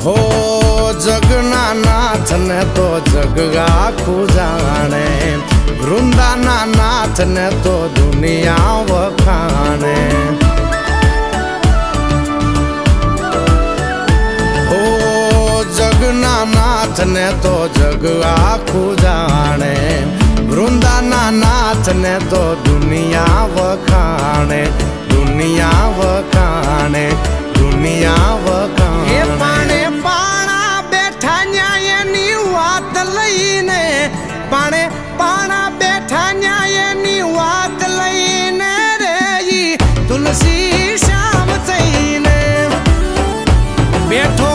હો જગના નાથ ને તો જગ આખું જાણે, વૃંદાના નાથ ને તો દુનિયા વખાણે. હો જગના નાથ ને તો જગ આખું જાણે, વૃંદાના નાથ ને તો દુનિયા વખાણે, દુનિયા વખાણે, દુનિયા વખાણે. એ પાણે પાણા બેઠા ન્યાયની વાત લઈને, પાણે પાણા બેઠા ન્યાયની વાત લઈને રે તુલસી શ્યામ થઈને બેઠો.